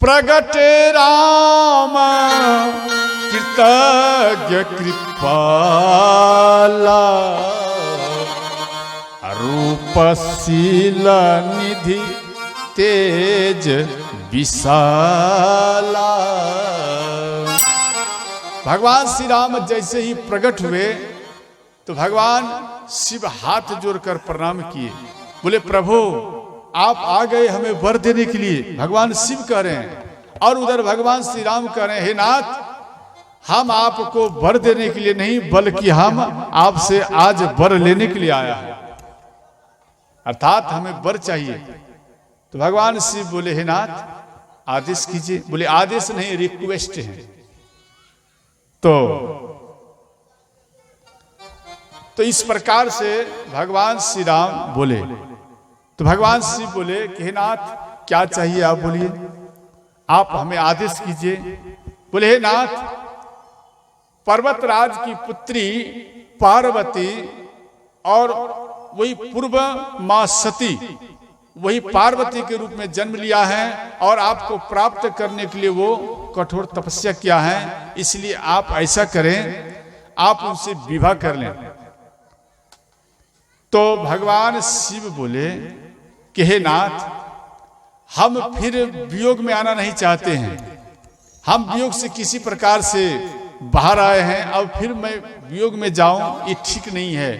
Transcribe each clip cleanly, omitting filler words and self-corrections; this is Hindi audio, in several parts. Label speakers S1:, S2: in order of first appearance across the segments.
S1: प्रगट राम कृतज्ञ कृपाला रूपशील निधि तेज विशाला। भगवान श्री राम जैसे ही प्रकट हुए तो भगवान शिव हाथ जोड़कर प्रणाम किए, बोले प्रभु आप आ गए हमें वर देने के लिए। भगवान शिव कह रहे हैं और उधर भगवान श्री राम कह रहे हैं हे नाथ हम आपको वर देने के लिए नहीं बल्कि हम आपसे आज वर लेने के लिए आया है, अर्थात हमें वर चाहिए। तो भगवान शिव बोले हे नाथ आदेश कीजिए। बोले आदेश नहीं रिक्वेस्ट है। तो इस प्रकार से भगवान श्री राम बोले। तो भगवान शिव बोले कि हे नाथ क्या चाहिए आप बोलिए, आप हमें आदेश कीजिए। बोले हे नाथ पर्वतराज की पुत्री पार्वती और वही पूर्व मां सती वही पार्वती के रूप में जन्म लिया है और आपको प्राप्त करने के लिए वो कठोर तपस्या किया है, इसलिए आप ऐसा करें आप उनसे विवाह कर लें। तो भगवान शिव बोले कि हे नाथ हम फिर वियोग में आना नहीं चाहते हैं, हम वियोग से किसी प्रकार से बाहर आए हैं, अब फिर मैं वियोग में जाऊं ये ठीक नहीं है।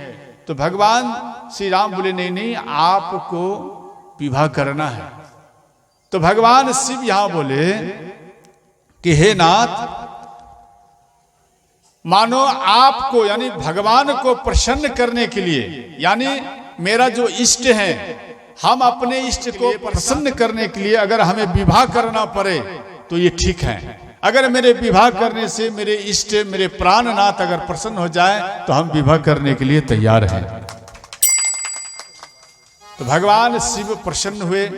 S1: तो भगवान श्री राम बोले नहीं नहीं आपको विवाह करना है। तो भगवान शिव यहां बोले कि हे नाथ मानो आपको यानी भगवान को प्रसन्न करने के लिए, यानी मेरा जो इष्ट है हम अपने इष्ट को प्रसन्न करने के लिए अगर हमें विवाह करना पड़े तो ये ठीक है। अगर मेरे विवाह करने से मेरे इष्ट मेरे प्राणनाथ अगर प्रसन्न हो जाए तो हम विवाह करने के लिए तैयार हैं। तो भगवान शिव प्रसन्न हुए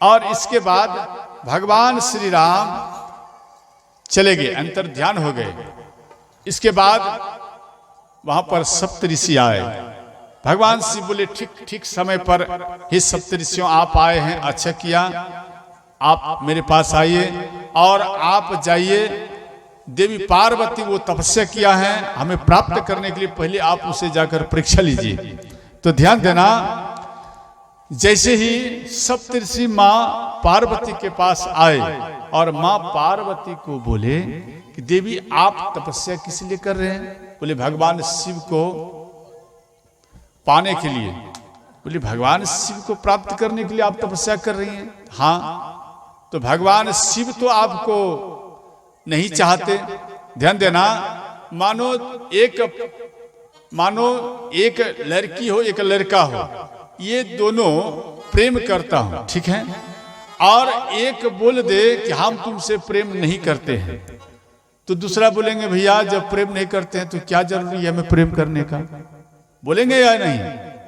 S1: और इसके बाद भगवान श्री राम चले गए, अंतर ध्यान हो गए। इसके बाद वहां पर सप्तऋषि आए। भगवान शिव बोले ठीक ठीक समय पर हे सप्तऋषियों आप आए हैं, अच्छा किया आप मेरे पास आइए और आप जाइए देवी पार्वती वो तपस्या किया है हमें प्राप्त करने के लिए, पहले आप उसे जाकर परीक्षा लीजिए। तो ध्यान देना जैसे ही सप्तऋषि मां पार्वती के पास आए और मां पार्वती को बोले कि देवी आप तपस्या किस लिए कर रहे हैं? बोले भगवान शिव को पाने के लिए। बोले भगवान शिव को प्राप्त करने के लिए आप तपस्या कर रही हैं? हाँ। तो भगवान शिव तो आपको नहीं चाहते। ध्यान देना मानो एक लड़की हो एक लड़का हो, ये दोनों प्रेम करता हूं ठीक है, और एक बोल दे कि हम तुमसे प्रेम नहीं करते हैं, तो दूसरा बोलेंगे भैया जब प्रेम नहीं करते हैं तो क्या जरूरी है हमें प्रेम करने का, बोलेंगे या नहीं।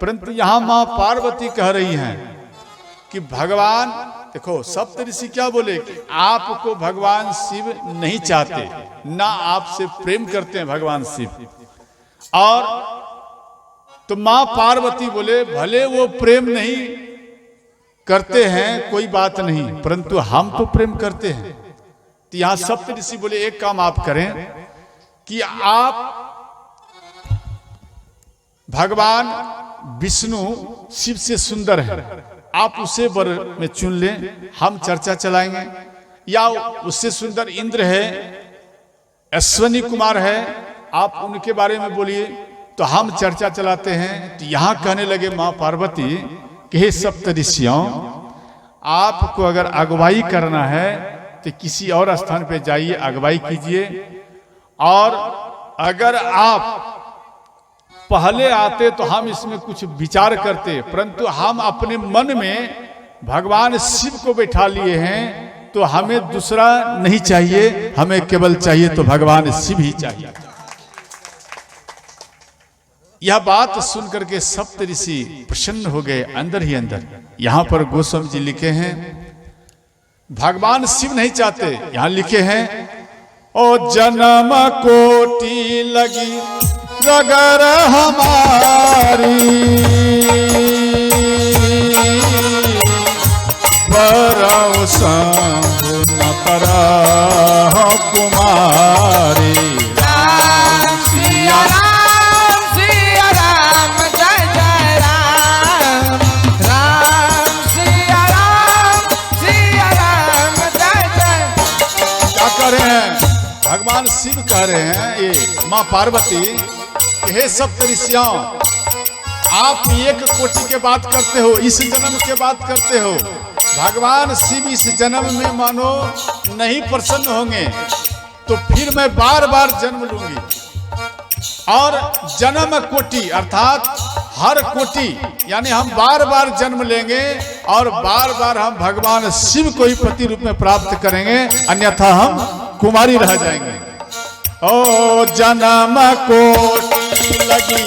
S1: परंतु यहां मां पार्वती कह रही हैं कि भगवान देखो सप्तऋषि क्या बोले कि आपको भगवान शिव नहीं चाहते, ना आपसे प्रेम करते हैं भगवान शिव। और तो मां पार्वती बोले भले वो प्रेम नहीं करते हैं कोई बात नहीं, परंतु हम तो प्रेम करते हैं। तो यहां सप्तऋषि बोले एक काम आप करें कि आप भगवान विष्णु शिव से सुंदर है, आप उसे वर में चुन लें, हम चर्चा चलाएंगे। या उससे सुंदर इंद्र है, अश्वनी कुमार है, आप उनके बारे में बोलिए तो हम चर्चा चलाते हैं। तो यहां कहने लगे मां पार्वती कि हे सप्तऋषियों आपको अगर अगुवाई करना है तो किसी और स्थान पे जाइए अगुवाई कीजिए, और अगर आप पहले आते तो हम इसमें कुछ विचार करते, परंतु हम अपने मन में भगवान शिव को बैठा लिए हैं तो हमें दूसरा नहीं चाहिए, हमें केवल चाहिए तो भगवान शिव ही चाहिए। यह बात सुनकर के सप्तऋषि प्रसन्न हो गए अंदर ही अंदर। यहां पर गोस्वामी जी लिखे हैं भगवान शिव नहीं चाहते, यहां लिखे हैं ओ जन्म कोटि लगी रगर हमारी बरौ शंभु न करहु कुमारी।
S2: राम सिया राम जय जय राम। राम सिया राम जय जय।
S1: क्या कह रहे हैं भगवान शिव कह रहे हैं ये माँ पार्वती कि हे सप्त ऋषियों, आप एक कोटि के बात करते हो, इस जन्म के बात करते हो। भगवान शिव इस जन्म में मानो नहीं प्रसन्न होंगे तो फिर मैं बार बार जन्म लूंगी। और जन्म कोटि अर्थात हर कोटि यानी हम बार बार जन्म लेंगे और बार बार हम भगवान शिव को ही पति रूप में प्राप्त करेंगे, अन्यथा हम कुमारी रह जाएंगे। ओ जन्म कोटि लगी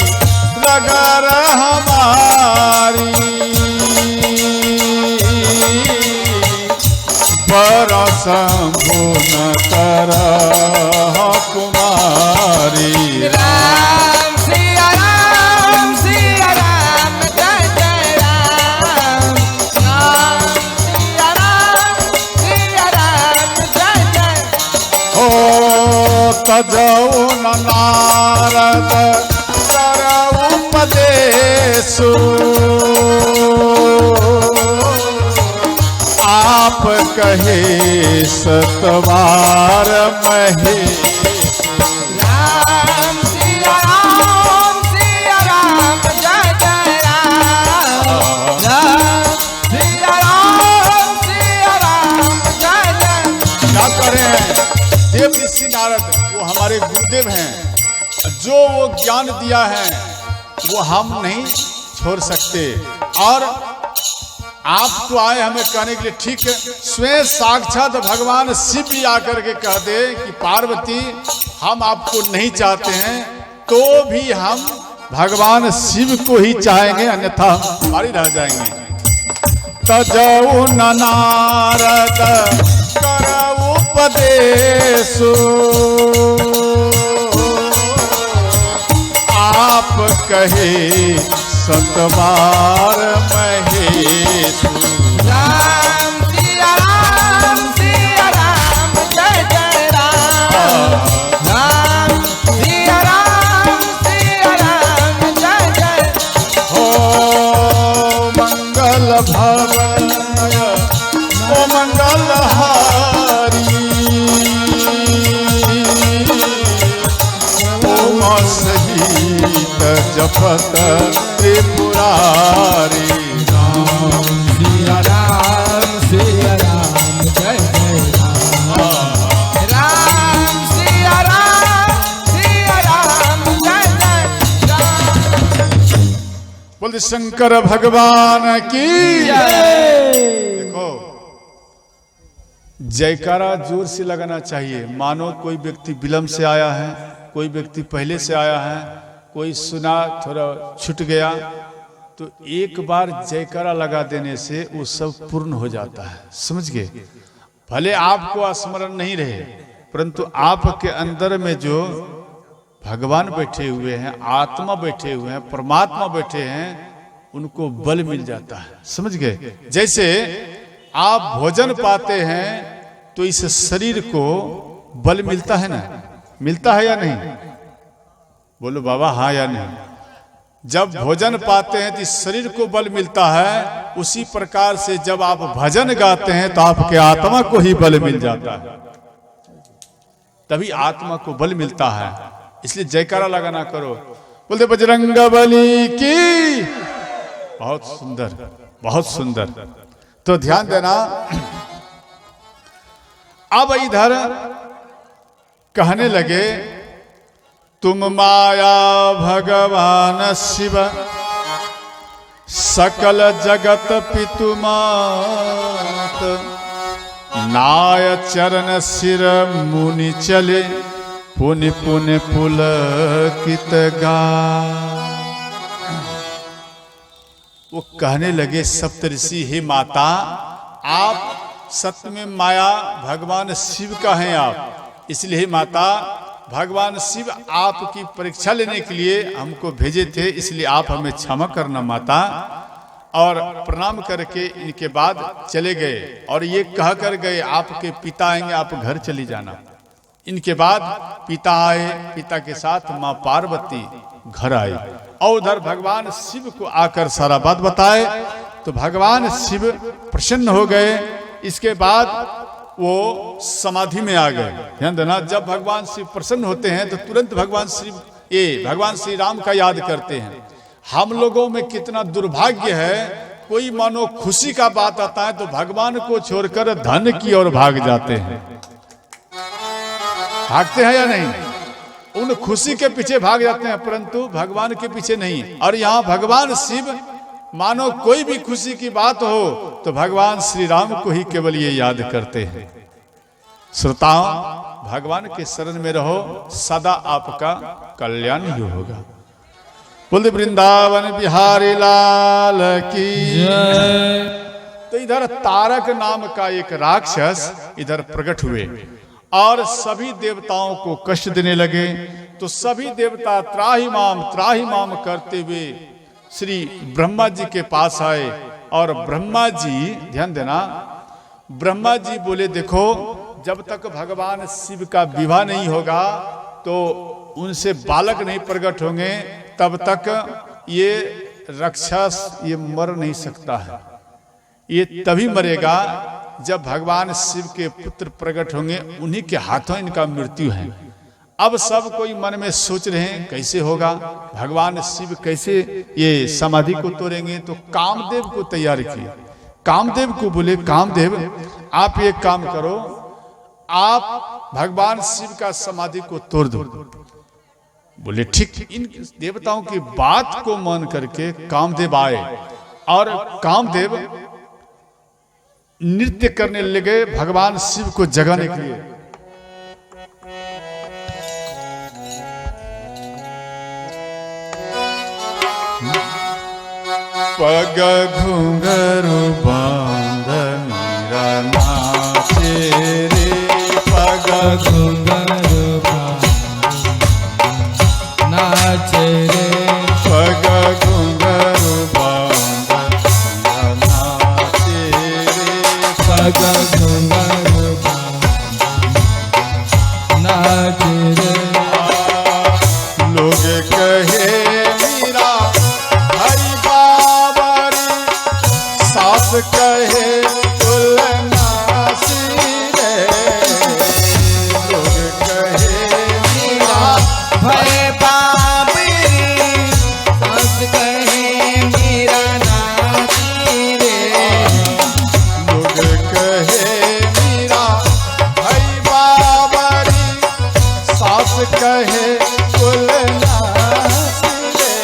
S1: रगर हमारी, बरौ शंभु न करहु कुमारी।
S2: राम सिया राम जय जय राम। राम सिया राम जय जय।
S1: ओ तजौ न नारद करौ उपदेशु, आप कहे सतवार महेश।
S2: राम सिया राम जय जय राम। राम सिया राम जय जय।
S1: क्या करें देव ऋषि नारद वो हमारे गुरुदेव हैं, जो वो ज्ञान दिया है वो हम नहीं छोड़ सकते। और आप तो आए हमें कहने के लिए, ठीक है, स्वयं साक्षात भगवान शिव भी आकर के कह दे कि पार्वती हम आपको नहीं चाहते हैं तो भी हम भगवान शिव को ही चाहेंगे, अन्यथा हम कुमारी रह जाएंगे। तजौ न नारद करौ उपदेशु, आप कहे सतवार महेश।
S2: राम सिया राम जय जय राम। राम सिया राम जय जय।
S1: हो मंगल भवय ओ मंगल हारी, ओ सहित जपत त्रिपुरारी।
S2: राम सिया राम जय जय राम। राम सिया राम जय जय राम।
S1: बोल शंकर भगवान की देखो जयकारा जोर से लगाना चाहिए। मानो कोई व्यक्ति विलंब से आया है, कोई व्यक्ति पहले से आया है, कोई सुना थोड़ा छूट गया, तो एक बार जयकारा लगा देने से वो सब पूर्ण हो जाता है। समझ गए? भले आपको स्मरण नहीं रहे, परंतु आपके अंदर में जो भगवान बैठे हुए हैं, आत्मा बैठे हुए हैं, परमात्मा बैठे हैं, उनको बल मिल जाता है। समझ गए? जैसे आप भोजन पाते हैं तो इस शरीर को बल मिलता है ना, मिलता है या नहीं? बोलो बाबा हाँ या नहीं? जब भोजन पाते हैं तो इस शरीर को बल मिलता है। उसी प्रकार से जब आप भजन गाते हैं तो आपके आत्मा को ही बल मिल जाता है, तभी आत्मा को बल मिलता है। इसलिए जयकारा लगाना करो, बोलते बजरंग बली की। बहुत सुंदर, बहुत सुंदर। तो ध्यान देना। अब इधर कहने लगे तुम माया भगवान शिव सकल जगत पितु मात, नाय चरण सिर मुनि चले पुनि पुनि पुलकित गा। वो कहने लगे सप्तऋषि, हे माता आप सत्य में माया भगवान शिव का हैं आप, इसलिए हे माता भगवान शिव आपकी परीक्षा लेने के लिए हमको भेजे थे, इसलिए आप हमें क्षमा करना माता। और प्रणाम करके इनके बाद चले गए और ये कह कर गए आपके पिता आएंगे, आप घर चली जाना। इनके बाद पिता आए, पिता के साथ माँ पार्वती घर आई और उधर भगवान शिव को आकर सारा बात बताए तो भगवान शिव प्रसन्न हो गए। इसके बाद वो समाधि में आ गए। ध्यान देना, जब भगवान शिव प्रसन्न होते हैं तो तुरंत भगवान श्री राम का याद करते हैं। हम लोगों में कितना दुर्भाग्य है, कोई मानो खुशी का बात आता है तो भगवान को छोड़कर धन की ओर भाग जाते हैं। भागते हैं या नहीं? उन खुशी के पीछे भाग जाते हैं परंतु भगवान के पीछे नहीं। और यहाँ भगवान शिव मानो कोई भी खुशी की बात हो तो भगवान श्री राम को ही केवल ये याद करते हैं। श्रोताओं, भगवान के शरण में रहो, सदा आपका कल्याण ही होगा। बोल वृंदावन बिहारी लाल की जय। तो इधर तारक नाम का एक राक्षस इधर प्रकट हुए और सभी देवताओं को कष्ट देने लगे। तो सभी देवता त्राहि माम करते हुए श्री ब्रह्मा जी के पास आए और ब्रह्मा जी, ध्यान देना, ब्रह्मा जी बोले देखो, जब तक भगवान शिव का विवाह नहीं होगा तो उनसे बालक नहीं प्रकट होंगे, तब तक ये राक्षस ये मर नहीं सकता है। ये तभी मरेगा जब भगवान शिव के पुत्र प्रकट होंगे, उन्हीं के हाथों इनका मृत्यु है। अब सब कोई मन में सोच रहे हैं कैसे होगा, भगवान शिव कैसे ये समाधि को तोड़ेंगे। तो कामदेव को तैयार किए। कामदेव को बोले, कामदेव आप एक काम करो, आप भगवान शिव का समाधि को तोड़ दो। बोले ठीक। इन देवताओं की बात को मान करके कामदेव आए और कामदेव नृत्य करने लगे भगवान शिव को जगाने के लिए। पग घुंघरू बांध मीरा नाचे रे, पग
S2: घुंघरू बांध नाचे रे,
S1: पग घुंघरू बांध मीरा नाचे रे,
S2: पग घुंघरू बांध नाचे रे।
S1: लोग कहे मीरा हरि बाबरी, सास कहे तुलनासी रे। लोग कहे मीरा
S2: भय बाबरी, सास कहे मीरा नाची रे।
S1: लोग कहे मीरा हरि बाबरी, सास कहे तुलनासी रे।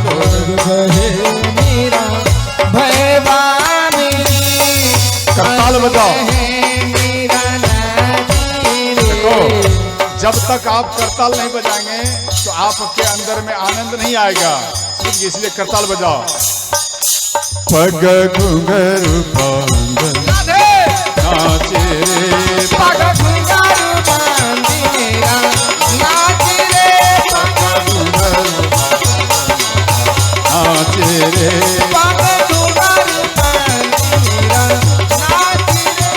S1: लोग
S2: कहे मीरा भय बाबरी,
S1: करताल बजाओ।
S2: मीरा नाची
S1: देखो,
S2: रे।
S1: जब तक आप करताल नहीं बजाएंगे तो आपके अंदर में आनंद नहीं आएगा, इसलिए करताल बजाओ। पग घुंघरू बांध नाचे रे,
S2: पग घुंघरू बांध मीरा नाची रे,
S1: पग घुंघरू नाचे रे,
S2: पग घुंघरू बांध मीरा नाची रे।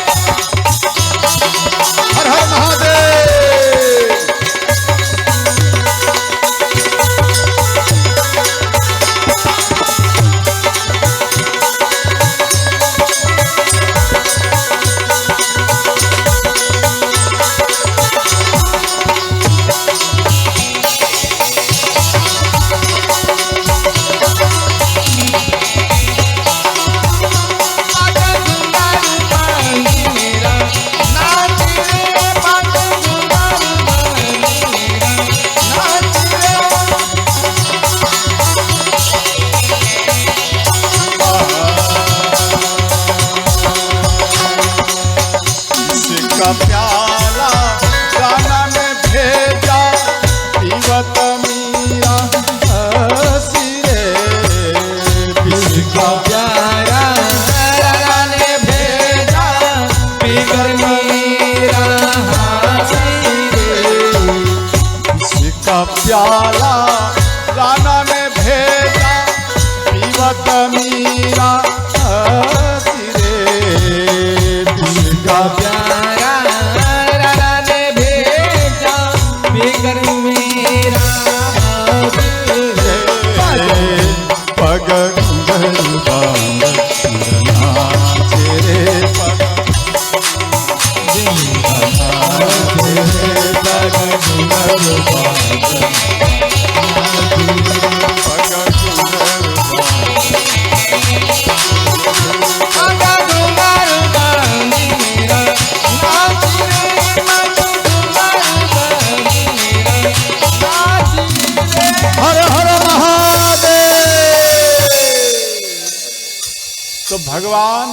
S1: हर हर महादेव। का प्याला गाना में भेजा, पीवत मीरा हंसी रे।
S2: इसका प्यारा राजा ने भेजा, पीकर मीरा हंसी रे।
S1: इसका प्याला गाना में भेजा, पीवत
S2: का प्यारा राधा ने भेजा बिगर मेरा
S1: पग घुंघरू बांध नाचे रे पग
S2: पग घुंघरू बांध
S1: हर हर महादेव। तो भगवान